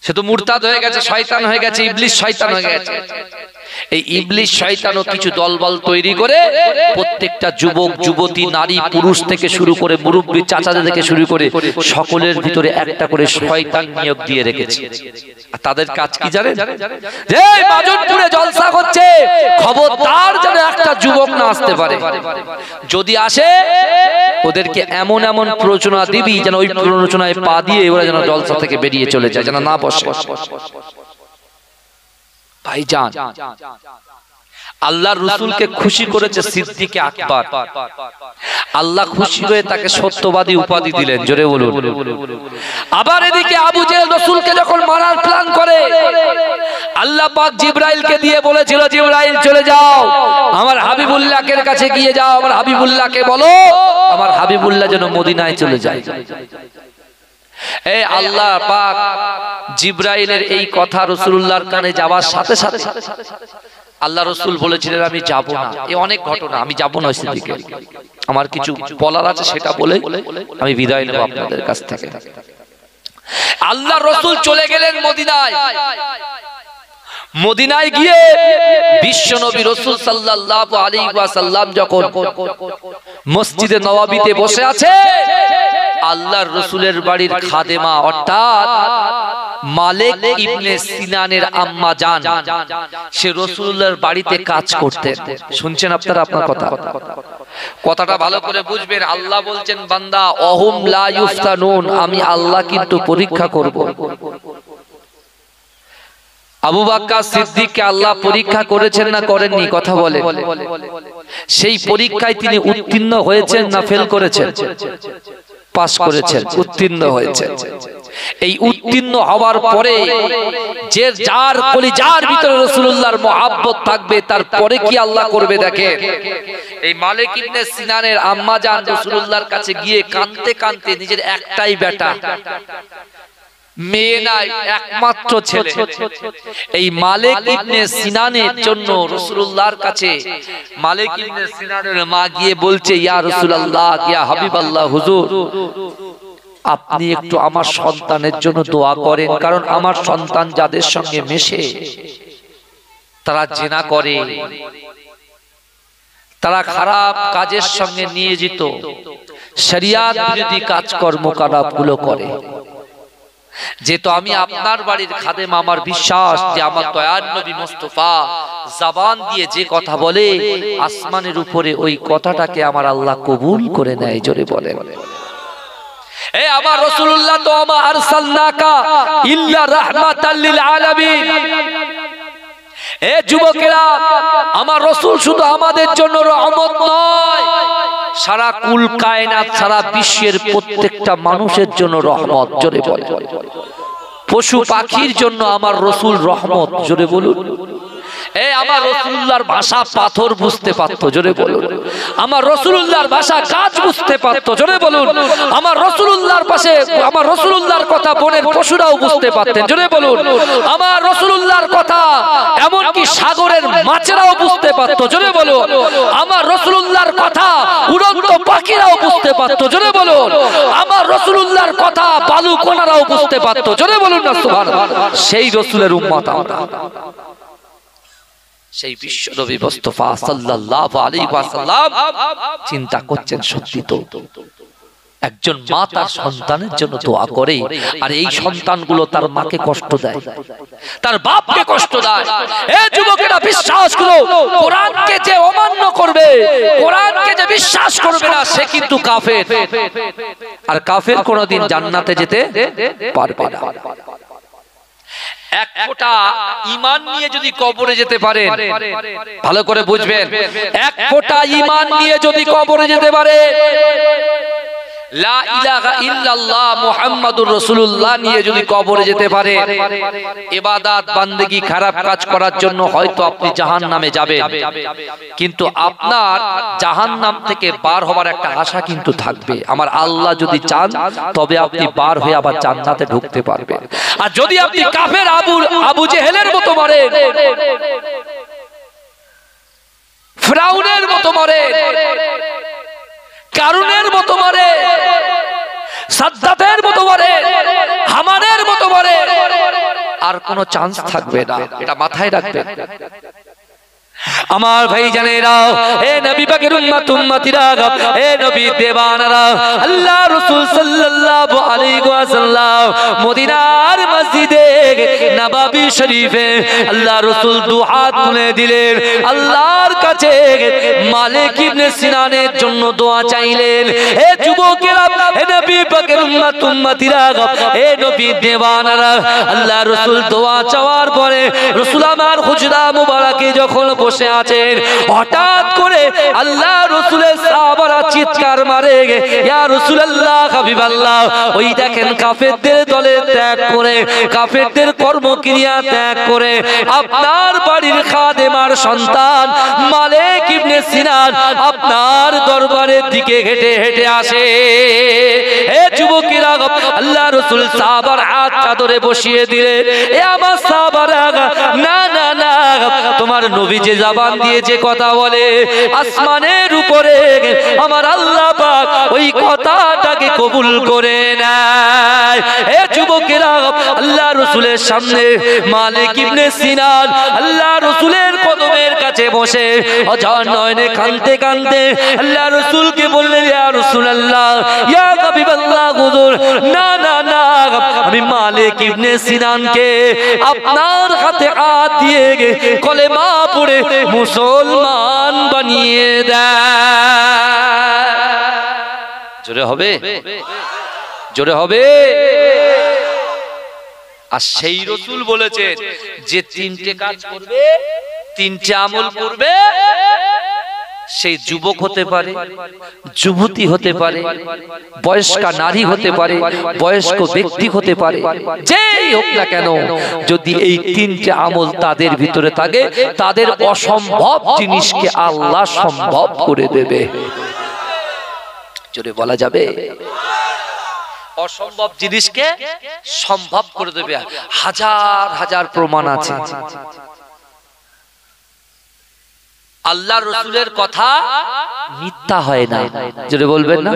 সে তো মুরতাদ হয়ে গেছে, শয়তান হয়ে গেছে, ইবলিস শয়তান হয়ে গেছে। এই ইবলিস শয়তানও কিছু দলবল তৈরি করে প্রত্যেকটা যুবক যুবতী, নারী পুরুষ থেকে শুরু করে মুরব্বী চাচাদের থেকে শুরু করে সকলের ভিতরে একটা করে শয়তান নিয়োগ দিয়ে রেখেছে। আর তাদের কাজ কি জানেন? যে বাজনপুরে জলসা হচ্ছে, খবরদার যেন একটা যুবক না আসতে পারে, যদি আসে ওদেরকে এমন এমন প্ররোচনা দিবি যেন ওই প্ররোচনায় পা দিয়ে ওরা যেন জলসা থেকে বেরিয়ে চলে যায়, যেন না বসে। ভাইজান, আল্লাহর রাসূলকে খুশি করেছে সিদ্দিকে আকবর, আল্লাহ খুশি হয়ে তাকে সত্যবাদী উপাধি দিলেন, জোরে বলুন। আবার এদিকে আবু জেহেল রাসূলকে যখন মারার প্ল্যান করে, আল্লাহ পাক জিবরাইলকে দিয়ে বলেছিল, জিবরাইল চলে যাও আমার হাবিবুল্লাহর কাছে গিয়ে যাও, আমার হাবিবুল্লাহকে বলো আমার হাবিবুল্লাহ যেন মদিনায় চলে যায়। এই আল্লাহ পাক জিবরাইলের এই কথা রাসূলুল্লাহর কানে যাওয়ার সাথে সাথে আল্লাহ রাসূল বলেছিলেন আমি যাব না। এই অনেক ঘটনা, আমি যাব না সেদিকে, আমার কিছু বলার আছে সেটা বলে আমি বিদায় নেব আপনাদের কাছ থেকে। আল্লাহ রাসূল চলে গেলেন মদিনায়। মদিনায় গিয়ে বিশ্বনবী রাসূল সাল্লাল্লাহু আলাইহি ওয়াসাল্লাম যখন মসজিদে নববীতে বসে আছে, আল্লাহর রাসূলের বাড়ির খাদেমা অর্থাৎ মালিক ইবনে সিনানের আম্মা জান, সে রাসূলুল্লাহর বাড়িতে কাজ করতেন। শুনছেন আপনারা আপনার কথাটা ভালো করে বুঝবেন। আল্লাহ বলছেন বান্দা অহুম লা ইফতানুন, আমি আল্লাহ কিন্তু পরীক্ষা করব। আবু বকর সিদ্দিককে আল্লাহ পরীক্ষা করেছেন না করেননি? কথা বলেন। সেই পরীক্ষায় তিনি উত্তীর্ণ হয়েছেন না ফেল করেছেন? পাস করেছেন, উত্তীর্ণ হয়েছেন। এই উত্তীর্ণ হওয়ার পরে যে যার কলিজার ভিতরে রাসূলুল্লাহর মহব্বত থাকবে, তারপরে কি আল্লাহ করবে দেখেন। এই মালিক ইবনে সিনানের আম্মা জান রাসূলুল্লাহর কাছে গিয়ে কাঁদতে কাঁদতে, নিজের একটাই বেটা, মেয়ে নাই, একমাত্র ছেলে, এই মালিক ইবনে সিনানের জন্য রাসূলুল্লাহর কাছে মালিক ইবনে সিনানের মা গিয়ে বলছে, ইয়া রাসূলুল্লাহ, ইয়া হাবিবাল্লাহ, হুজুর আপনি একটু আমার সন্তানের জন্য দোয়া করেন, কারণ আমার সন্তান যাদের সঙ্গে মেশে তারা জিনা করে, তারা খারাপ কাজের সঙ্গে নিয়োজিত, শরিয়াত বিরোধী কাজকর্ম কারাপগুলো করে। যেহেতু আমি আপনার বাড়ির খাদেম, আমার বিশ্বাস যে আমার দয়ার নবী মুস্তাফা জবান দিয়ে যে কথা বলে, আসমানের উপরে ওই কথাটাকে আমার আল্লাহ কবুল করে নেয়। জোরে বলে এ আমার রাসূলুল্লাহ তো আমা আরসালনাকা ইল্লা রাহমাতাল লিল আলামিন। এ যুবকেরা, আমার রাসূল শুধু আমাদের জন্য রহমত নয়, সারা কুল কায়নাত, সারা বিশ্বের প্রত্যেকটা মানুষের জন্য রহমত। জোরে বলে পশু পাখির জন্য আমার রাসূল রহমত। জোরে বলুন। এই আমার রাসূলুল্লাহর ভাষা পাথর বুঝতে পারত। জোরে বলুন। আমার রাসূলুল্লাহর ভাষা গাছ বুঝতে পারত। জোরে বলুন। আমার রাসূলুল্লাহর পাশে আমার রাসূলুল্লাহর কথা বনের পশুরাও বুঝতে পারতেন। জোরে বলুন। আমার রাসূলুল্লাহর কথা এমনকি সাগরের মাছেরাও বুঝতে পারত। জোরে বলুন। আমার রাসূলুল্লাহর কথা উড়ন্ত পাখিরাও বুঝতে পারত। জোরে বলুন। আমার আমার রাসূলুল্লাহর কথা বালু কোনারাও বুঝতে পারতো। জোরে বলুন না সুবহানাল্লাহ। সেই রাসূলের উম্মত আমরা, সেই বিশ্ব নবী মুস্তাফা সাল্লাল্লাহু আলাইহি ওয়াসাল্লাম চিন্তা করছেন সত্যি তো একজন মা তার সন্তানের জন্য দোয়া করে, আর এই সন্তানগুলো তার মাকে কষ্ট দেয়, তার বাপকে কষ্ট দেয়। এই যুবকেরা বিশ্বাস করো, কোরআনকে যে অমান্য করবে, কোরআনকে যে বিশ্বাস করবে না, সে কিন্তু কাফের। আর কাফের কোনোদিন জান্নাতে যেতে পারবে না। এক ফোঁটা ঈমান নিয়ে যদি কবরে যেতে পারেন, ভালো করে বুঝবেন, এক ফোঁটা ঈমান নিয়ে যদি কবরে যেতে পারে, লা ইলাহা ইল্লাল্লাহ মুহাম্মাদুর রাসূলুল্লাহ নিয়ে যদি কবরে যেতে পারে, ইবাদত বান্দেগি খারাপ কাজ করার জন্য হয়তো আপনি জাহান্নামে যাবেন, কিন্তু আপনার জাহান্নাম থেকে বার হওয়ার একটা আশা কিন্তু থাকবে। আমার আল্লাহ যদি চান তবে আপনি বার হয়ে আবার জান্নাতে ঢুকতে পারবেন। আর যদি আপনি কাফের আবু জেহেলের মতো মরেন, ফিরাউনের মতো মরেন, কারুনের মতো মরে, সাদ্দাতের মতো মরে, হামানের মতো মরে, আর কোনো চান্স থাকবে না। এটা মাথায় রাখবেন আমার ভাই জানেরা। এ নবী পাকের উম্মত উম্মতিরা, এ নবী দেওয়ানারা, আল্লাহ রাসূল সাল্লাল্লাহু আলাইহি ওয়াসাল্লাম মদিনার মসজিদে নববী শরীফে আল্লাহ রাসূল দুআ তুলে দিলেন, আল্লাহর কাছে মালিক ইবনে সিনানের জন্য দোয়া চাইলেন। এ যুবকেরা, এ নবী পাকের উম্মত উম্মতিরা, এ নবী দেওয়ানারা, আল্লাহ রাসূল দোয়া চাওয়ার পরে রাসূল আমার হুজরা মুবারকে যখন বসে আছেন, হঠাৎ করে আল্লাহ রাসূলের সাহাবারা চিৎকার মারে, ইয়া রাসূলুল্লাহ, হাবিবাল্লাহ, ওই দেখেন কাফেরদের দলে ত্যাগ করে, কাফেরদের কর্মক্রিয়া ত্যাগ করে আপনার বাড়ির খাদেমার সন্তান মালিক ইবনে সিনান আপনার দরবারের দিকে হেঁটে হেঁটে আসে। এ যুবকেরা, আল্লাহ রাসূল সাহাবার হাত চাদরে বসিয়ে দিলেন। এ আমার সাহাবারা, না না না, তোমার নবী যে জবান দিয়ে যে কথা বলে, আসমানের উপরে আমার আল্লাহ পাক ওই কথাটাকে কবুল করে নেয়। এ যুবকেরা, আল্লাহ রাসূলের সামনে মালিক ইবনে সিনান আল্লাহ রাসূলের কদমের কাছে বসে অঝর নয়নে কাঁদতে কাঁদতে আল্লাহ রাসূলকে বললেন, ইয়া রাসূলুল্লাহ, ইয়া হাবিবাল্লাহ, হুজুর, না না না, আমি মালিক ইবনে সিনানকে আপনার হাতে হাত দিয়ে কলেমা পড়ে মুসলমান বানিয়ে দেয়। জোরে হবে, জোরে হবে। আর সেই রাসূল বলেছেন যে তিনটে কাজ করবে, তিনটে আমল করবে, সেই যুবক হতে পারে, যুবতী হতে পারে, বয়স্কা নারী হতে পারে, বয়স্ক ব্যক্তি হতে পারে, যেই হোক না কেন, যদি এই তিনটে আমল তাদের ভিতরে থাকে, তাদের অসম্ভব জিনিসকে আল্লাহ সম্ভব করে দেবে। জোরে বলা যাবে, অসম্ভব জিনিসকে সম্ভব করে দেবে। হাজার হাজার প্রমাণ আছে। আল্লাহ রাসূলের কথা মিথ্যা হয় না, জোরে বলবেন না।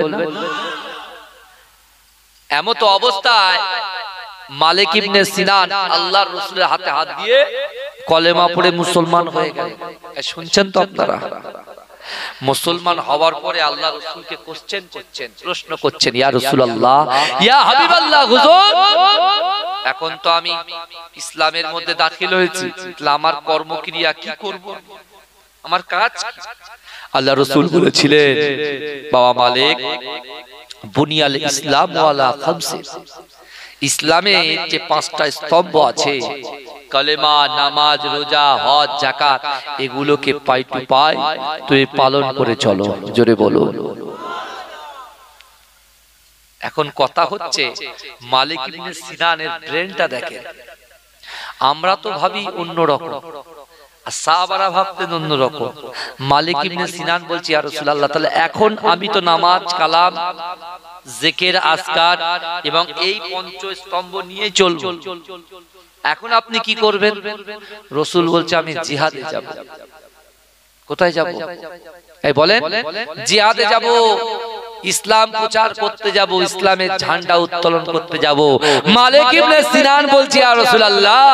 এমন তো অবস্থায় মালিক ইবনে সিনান আল্লাহর রাসূলের হাতে হাত দিয়ে কলেমা পড়ে মুসলমান হয়ে গেল। শুনছেন তো আপনারা? মুসলমান হওয়ার পরে আল্লাহ রাসূলকে কোশ্চেন করছেন, প্রশ্ন করছেন, ইয়া রাসূলুল্লাহ, ইয়া হাবিবাল্লাহ, হুজুর, এখন তো আমি ইসলামের মধ্যে দাখিল হয়েছি, আমার কর্মক্রিয়া কি করব, আমার কাজ? আল্লাহ রাসূল বলেছিলেন, বাবা মালিক, বুনিয়াল ইসলাম ওয়ালা খামসে, ইসলামে যে পাঁচটা স্তম্ভ আছে, কলেমা, নামাজ, রোজা, হজ, যাকাত, এগুলোকে পাই টু পাই তুমি পালন করে চলো। জোরে বলো। এখন কথা হচ্ছে, মালিক ইবনে সিনানের ব্রেনটা দেখেন। আমরা তো ভাবি অন্যরকম, আর সাহাবারা ভাবতেন অন্যরকম। মালিক ইবনে সিনান বলছি, ইয়া রাসূলুল্লাহ, তাহলে এখন আমি তো নামাজ, কালাম, জিকির, আজকার এবং এই পঞ্চ স্তম্ভ নিয়ে চলব, এখন আপনি কি করবেন? রাসূল বলছে, আমি জিহাদে যাব। কোথায় যাব? এই বলেন, জিহাদে যাব। ইসলাম প্রচার করতে যাব, ইসলামের ঝান্ডা উত্তোলন করতে যাব। মালিক ইবনে সিনান বলছি, ইয়া রাসূলুল্লাহ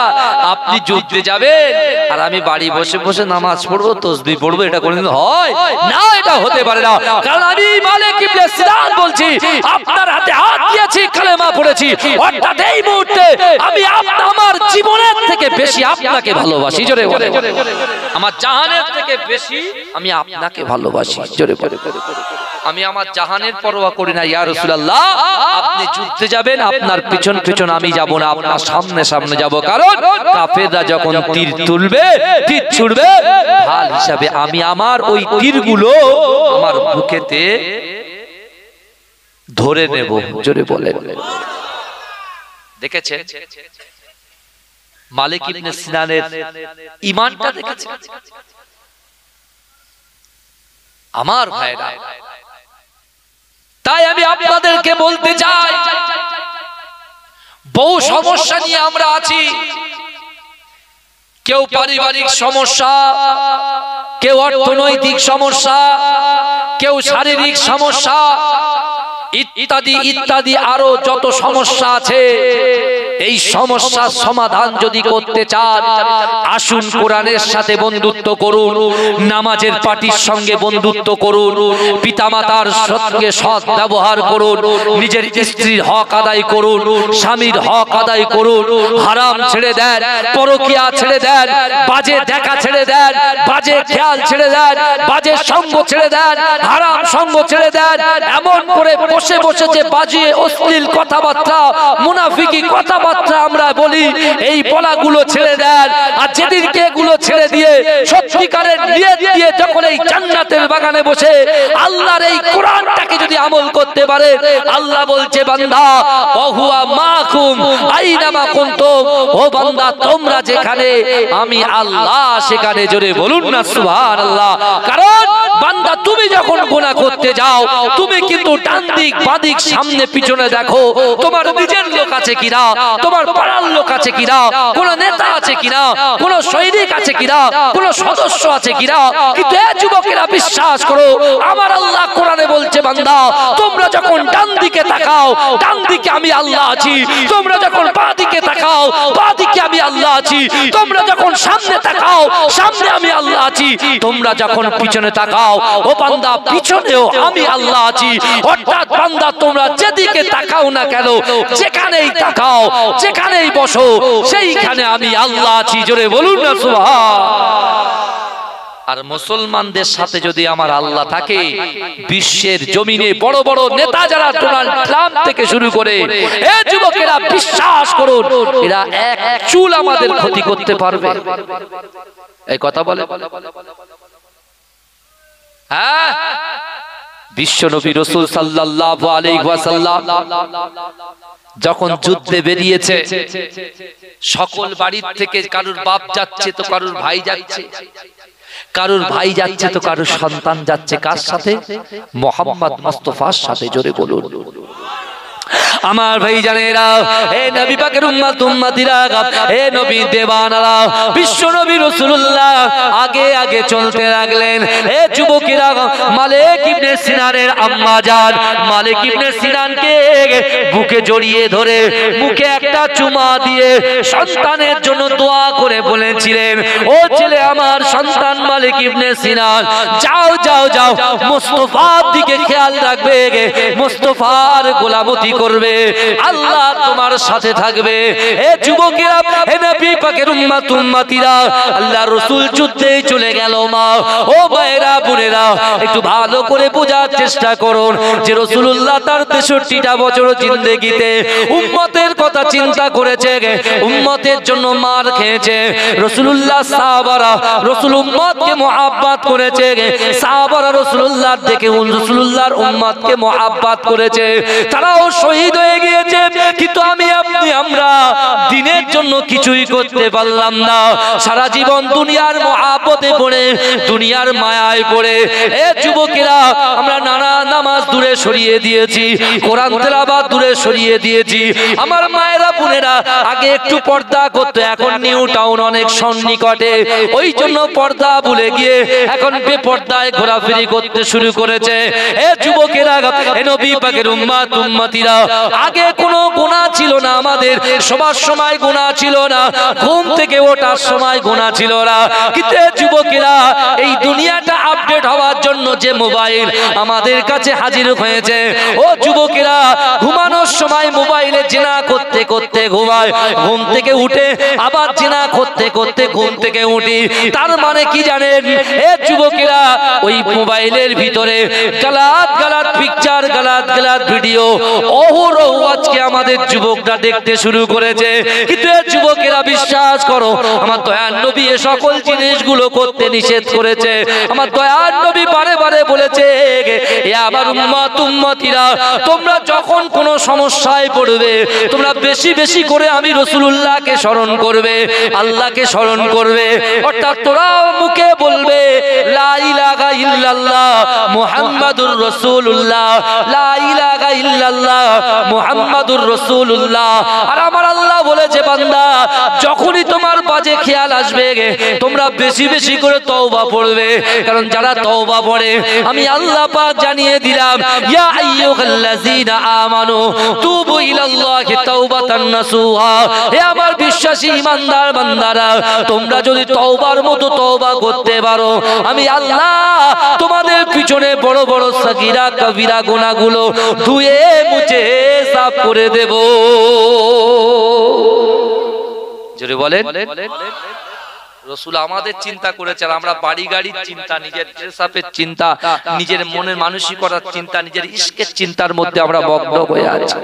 আপনি যুদ্ধে যাবেন আর আমি বাড়ি বসে বসে নামাজ পড়বো, তাসবিহ পড়বো, এটা কোনোদিন হয় না, এটা হতে পারে না। কারণ আমি মালিক ইবনে সিনান বলছি, আপনার হাতে হাত দিয়েছি, কালেমা পড়েছি, অর্থাৎ এই মুহূর্তে আমি আমার জীবনের থেকে বেশি আপনাকে ভালোবাসি। জোরে বলে, আমার জাহানের থেকে বেশি আমি আপনাকে ভালোবাসি। জোরে বলে, আমি আমার জাহানের পরোয়া করি না। ইয়া রাসূলুল্লাহ আপনি যুদ্ধে যাবেন, আপনার পিছন পিছন আমি যাব না, আপনার সামনে সামনে যাব। কারণ কাফেররা যখন তীর তুলবে, তীর ছুড়বে, ঢাল হিসাবে আমি আমার ওই তীরগুলো আমার বুকেতে ধরে নেব। জোরে বলে, দেখেছেন মালিক ইবনে সিনানের ঈমানটা দেখেছেন আমার ভাইরা। তাই আমি আপনাদেরকে বলতে চাই, বহু সমস্যা নিয়ে আমরা আছি। কেউ পারিবারিক সমস্যা, কেউ অর্থনৈতিক সমস্যা, কেউ শারীরিক সমস্যা, ইত্যাদি ইত্যাদি আরো যত সমস্যা আছে। এই সমস্যার সমাধান যদি করতে চান, আসুন কোরআনের সাথে বন্ধুত্ব করুন, নামাজের পার্টির সঙ্গে বন্ধুত্ব করুন, পিতামাতার সঙ্গে সৎ ব্যবহার করুন, নিজের স্ত্রীর হক আদায় করুন, স্বামীর হক আদায় করুন, হারাম ছেড়ে দেন, পরকিয়া ছেড়ে দেন, বাজে দেখা ছেড়ে দেন, বাজে খেয়াল ছেড়ে দেন, বাজে সঙ্গ ছেড়ে দেন, হারাম সঙ্গ ছেড়ে দেন। এমন করে বসে বসে যে বাজিয়ে অশ্লীল কথাবার্তা, মুনাফিকি কথাবার্তা আমরা বলি, এই বলাগুলো ছেড়ে দেন। আর যেদিনকে এগুলো ছেড়ে দিয়ে সত্যিকারের নিয়ত দিয়ে যখন এই জান্নাতের বাগানে বসে আল্লাহর এই কোরআনটাকে যদি আমল করতে পারে, আল্লাহ বলছে বান্দা ওহুয়া মাকুম আইনামা কুনতুম, ও বান্দা তোমরা যেখানে আমি আল্লাহ সেখানে। জোরে বলুন না সুবহানাল্লাহ। কারণ বান্দা তুমি যখন গুনাহ করতে যাও, তুমি কিন্তু ডান দিক বাঁ দিক সামনে পিছনে দেখো, তোমার নিজের লোক আছে কিনা, তোমার পাড়ার লোক আছে কিনা, কোন নেতা আছে কিনা, কোন সৈনিক আছে কিনা, কোন সদস্য আছে কিনা। কিন্তু এ যুবকেরা বিশ্বাস করো, আমার আল্লাহ কোরআনে বলছে বান্দা তোমরা যখন ডান দিকে তাকাও, ডান দিকে আমি আল্লাহ আছি। তোমরা যখন বাঁ দিকে তাকাও, বাঁ দিকে আমি আল্লাহ আছি। তোমরা যখন সামনে তাকাও, সামনে আমি আল্লাহ আছি। তোমরা যখন পিছনে তাকাও, ও বান্দা পিছনেও আমি আল্লাহ আছি। অর্থাৎ বান্দা তোমরা যেদিকে তাকাও না কেন, যেখানেই তাকাও, যেখানেই বসো, সেইখানে আমি আল্লাহ আছি। জোরে বলুন না সুবহান। আর মুসলমানদের সাথে যদি আমার আল্লাহ থাকে, বিশ্বের জমিনে বড় বড় নেতা যারা ডোনাল্ড ট্রাম্প থেকে শুরু করে, এ যুবকেরা বিশ্বাস করুন, এরা এক চুল আমাদের ক্ষতি করতে পারবে। এই কথা বলে, হ্যাঁ, বিশ্ব নবী রাসূল সাল্লাল্লাহু আলাইহি ওয়াসাল্লাম যখন যুদ্ধে বেরিয়েছে, সকল বাড়ির থেকে কারুর বাপ যাচ্ছে তো কারুর ভাই যাচ্ছে, কারুর ভাই যাচ্ছে তো কারুর সন্তান যাচ্ছে। কার সাথে? মুহাম্মদ মুস্তাফার সাথে। জোরে বলুন আমার ভাই জানেরা, হে নবী পাকের উম্মত উম্মতিরা, হে নবী দেওয়ানারা, বিশ্ব নবী রাসূলুল্লাহ আগে আগে চলতে লাগলেন। হে যুবকেরা, মালিক ইবনে সিনানের আম্মা জান মালিক ইবনে সিনানকে বুকে জড়িয়ে ধরে মুখে একটা চুমা দিয়ে সন্তানের জন্য দোয়া করে বলেছিলেন, ও ছেলে আমার, সন্তান মালিক ইবনে সিনান, যাও যাও যাও, মুস্তাফার দিকে খেয়াল রাখবে, মুস্তাফার গোলামতি করবে, আল্লাহ তোমার সাথে থাকবে। হে যুবকেরা, হে নবী পাকের উম্মত উম্মতিরা, আল্লাহ রাসূল যুদ্ধে চলে গেল। মা ও ভাইরা বোনেরা, একটু ভালো করে বোঝার চেষ্টা করুন যে রাসূলুল্লাহ তার ৬৩টা বছর জিন্দেগিতে উম্মতের কথা চিন্তা করেছে, উম্মতের জন্য মার খেয়েছে। রাসূলুল্লাহ সাহাবারা রাসূল উম্মতকে মুহাব্বত করেছে, সাহাবারা রাসূলুল্লাহর দেখে রাসূলুল্লাহর উম্মতকে মুহাব্বত করেছে। তারাও শহীদ হয়ে গিয়েছে। কিন্তু আমি আপনি আপনি আমরা দিনের জন্য কিছুই করতে পারলাম না, সারা জীবন দুনিয়ার মহাব্বতে পড়ে, দুনিয়ার মায়ায় পড়ে এ যুবকেরা আমরা নানা নামাজ দূরে সরিয়ে দিয়েছি, কোরআন তেলাওয়াত দূরে সরিয়ে দিয়েছি। আমার মায়েরা বোনেরা আগে একটু পর্দা করতে, এখন নিউ টাউন অনেক সন্নিকটে, ওই জন্য পর্দা ভুলে গিয়ে এখন বেপর্দায় ঘোরাফেরি করতে শুরু করেছে। এ যুবকেরা, এ নবী পাকের উম্মত উম্মতিরা, আগে কোনো গুনাহ ছিল না, আমাদের সবার সময় গুনাহ ছিল না, ঘুম থেকে ওঠার সময় গুনাহ ছিল না, কিন্তু যুবকেরা এই দুনিয়াটা আপডেট হওয়ার জন্য যে মোবাইল আমাদের কাছে হাজির হয়েছে, ও যুবকেরা ঘুমানোর সময় মোবাইলে জিনা করতে করতে ঘুমায়, ঘুম থেকে উঠে আবার জিনা করতে করতে ঘুম থেকে উঠি। তার মানে কি জানেন এ যুবকেরা, ওই মোবাইলের ভিতরে গালাত গালাত পিকচার, গালাত গালাত ভিডিও অহরহ আজকে আমাদের যুবকরা দেখতে শুরু করেছে। কিন্তু এ যুবকেরা বিশ্বাস করো, আমার দয়ার নবী এ সকল জিনিসগুলো করতে নিষেধ করেছে। আমার দয়ার নবী বারে বারে বলেছে, এ আমার উম্মত উম্মতিরা, তোমরা যখন কোনো সমস্যায় পড়বে তোমরা বেশি বেশি করে আমি রাসূলুল্লাহকে স্মরণ করবে, আল্লাহকে স্মরণ করবে, অর্থাৎ তোরা মুখে বলবে লা ইলাহা ইল্লাল্লাহ মুহাম্মাদুর রাসূলুল্লাহ, লা ইলাহা ইল্লাল্লাহ মুহাম্মাদুর রাসূলুল্লাহ। আর আমার আল্লাহ বলেছে, বান্দা যখনই তোমার বাজে খেয়াল আসবে তোমরা বেশি বেশি করে তওবা পড়বে, কারণ যারা তওবা পড়ে আমি আল্লাহ পাক জানিয়ে দিলাম, ইয়া আইয়ুহাল্লাযীনা আমানু তুবু ইলাল্লাহি তাওবাতান নাসুহা, হে আমার বিশ্বাসী ঈমানদার বান্দারা, তোমরা যদি তওবার মতো তওবা করতে পারো আমি আল্লাহ তোমাদের পিছনে বড় বড় সাগীরা কবিরা গুনাহগুলো ধুয়ে মুছে সাফ করে দেব। জোরে বলেন। রাসূল আমাদের চিন্তা করেছেন, আমরা বাড়ি গাড়ির চিন্তা, নিজের ড্রেস আপের চিন্তা, নিজের মনের মানসিকতার চিন্তা, নিজের ইশকের চিন্তার মধ্যে আমরা মগ্ন হয়ে আছি।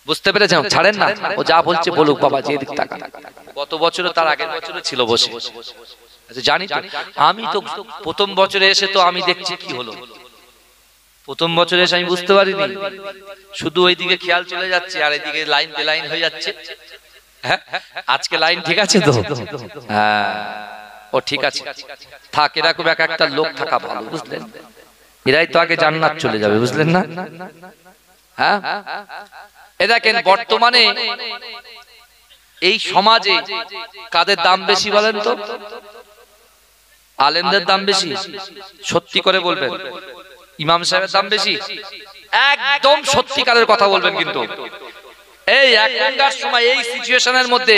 বুঝতে পেরেছেন? ছাড়েন না, ও যা বলছে বলুক বাবা, যে দিক তাকান। গত বছরও তার আগের বছরও ছিল বসে। আচ্ছা জানি তো, আমি তো প্রথম বছরে এসে তো আমি দেখছি কি হলো। প্রথম বছরে এসে আমি বুঝতে পারিনি, শুধু ওইদিকে খেয়াল চলে যাচ্ছে আর এইদিকে লাইন বেলাইন হয়ে যাচ্ছে। হ্যাঁ, আজকে লাইন ঠিক আছে তো? হ্যাঁ, ও ঠিক আছে থাক, এরকম এক একটা লোক থাকা ভালো, বুঝলেন? এরাই তো আগে জান্নাত চলে যাবে, বুঝলেন না? হ্যাঁ, এ দেখেন বর্তমানে এই সমাজে কাদের দাম বেশি বলেন তো? আলেমদের দাম বেশি? সত্যি করে বলবেন। ইমাম সাহেবের দাম বেশি? একদম সত্যিকারের কথা বলবেন। কিন্তু এই এখনকার সময় এই সিচুয়েশনের মধ্যে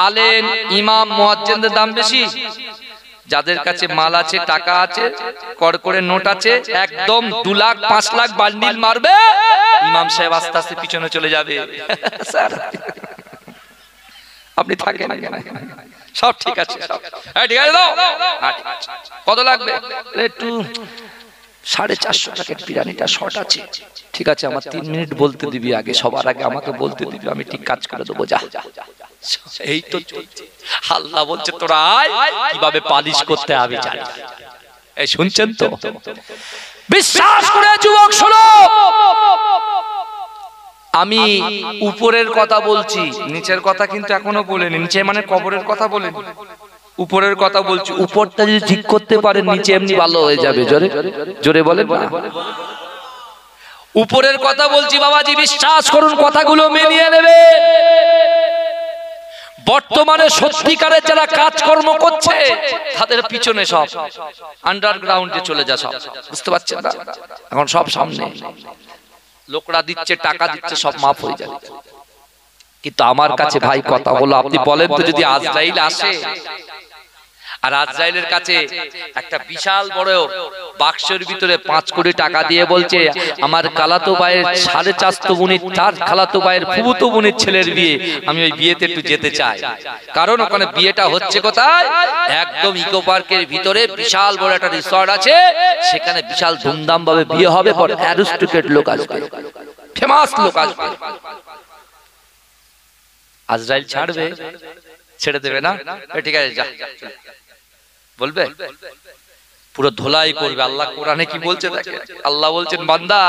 আলেম, ইমাম, মুয়াজ্জিনদের দাম বেশি? যাদের কাছে মাল আছে, টাকা আছে, করকরে নোট আছে, একদম 2 লাখ 5 লাখ বান্ডিল মারবে, ইমাম সাহেব আস্তে আস্তে পিছনে চলে যাবে। স্যার আপনি থাকেন না কেন? সব ঠিক আছে, সব ঠিক আছে দাও। কত লাগবে? একটু 450 টাকার বিরিয়ানিটা শর্ট আছে। ঠিক আছে, আমার 3 মিনিট বলতে দিবি আগে, সবার আগে আমাকে বলতে দিবি, আমি ঠিক কাজ করে দেবো, যা। এই তো চলছে। আল্লাহ বলছে তোরা আয়, কিভাবে পালিশ করতে হবে জানি। এই শুনছেন তো? বিশ্বাস করে যুবক শোনো, আমি উপরের কথা বলছি, নিচের কথা কিন্তু এখনো বলিনি। নিচে মানে কবরের কথা বলিনি, উপরের কথা বলছি। উপরটা যদি ঠিক করতে পারেন নিচে এমনি ভালো হয়ে যাবে। জোরে জোরে বলেন না। উপরের কথা বলছি বাবাজি, বিশ্বাস করুন, কথাগুলো মিলিয়ে নেবে। বর্তমানে সত্যিকারের যারা কাজকর্ম করছে তাদের পিছনে সব আন্ডারগ্রাউন্ডে চলে যা, সব বুঝতে পারছেন না? এখন সব সামনে লোকরা দিচ্ছে, টাকা দিচ্ছে, সব মাফ হয়ে যাবে। কিন্তু আমার কাছে ভাই কথা হলো, আপনি বলেন তো, যদি আজরাইল আসে আর আজরাইলের কাছে একটা বিশাল বড় বাক্সের ভিতরে 5 কোটি টাকা দিয়ে বলছে আমার খালাতো ভাইয়ের 4.5 বোনের, তার খালাতো ভাইয়ের ফুফুতো বোনের ছেলের বিয়ে, আমি ওই বিয়েতে একটু যেতে চাই। কারণ ওখানে বিয়েটা হচ্ছে কোথায়? একদম ইকো পার্কের ভিতরে বিশাল বড় একটা রিসর্ট আছে, সেখানে বিশাল ধুমধাম ভাবে বিয়ে হবে, পর অ্যারিস্টোক্রেট লোক আসবে, ফেমাস লোক আসবে। আজরাইল ছাড়বে? ছেড়ে দেবে না? ঠিক আছে যা বলবে। পুরো ধোলাই করবে। আল্লাহ কোরআনে কি বলছে দেখেন, আল্লাহ বলছেন বান্দা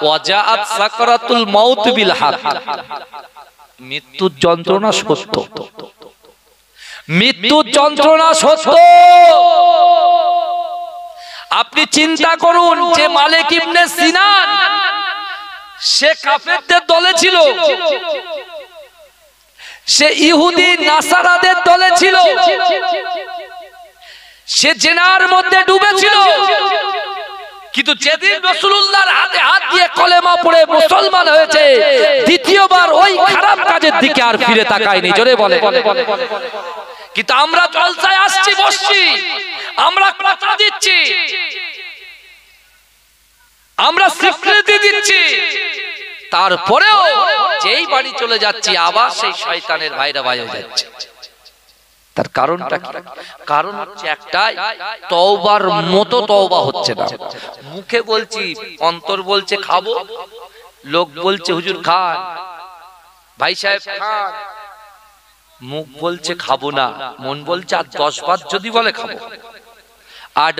ওয়াজাআত সাকরাতুল মাউত বিল হক, মৃত্যুর যন্ত্রণা সত্য, মৃত্যুর যন্ত্রণা সত্য। আপনি চিন্তা করুন যে মালিক ইবনে সিনান সে কাফেরদের দলে ছিল, সে ইহুদি নাসারাদের দলে ছিল, সে জেনার মধ্যে ডুবেছিল, কিন্তু যেদিন রাসূলুল্লাহর হাতে হাত দিয়ে কলেমা পড়ে মুসলমান হয়েছে, দ্বিতীয়বার ওই খারাপ কাজের দিকে আর ফিরে তাকায়নি। জোরে বলে। কিন্তু আমরা জলসায় আসছি বসছি, আমরা কথা দিচ্ছি, আমরা স্বীকৃতি দিচ্ছি, তারপরেও যেই বাড়ি চলে যাচ্ছি আবার সেই শয়তানের ভাইরা ভাই হয়ে যাচ্ছে। তার কারণটা কি? কারণ হচ্ছে একটাই, তওবার মতো তওবা হচ্ছে না। মুখে বলছি, অন্তর বলছে খাবো, লোক বলছে হুজুর খান, ভাই সাহেব খান, মুখ বলছে খাবো না, মন বলছে আর 10 বার যদি বলে খাবো, 8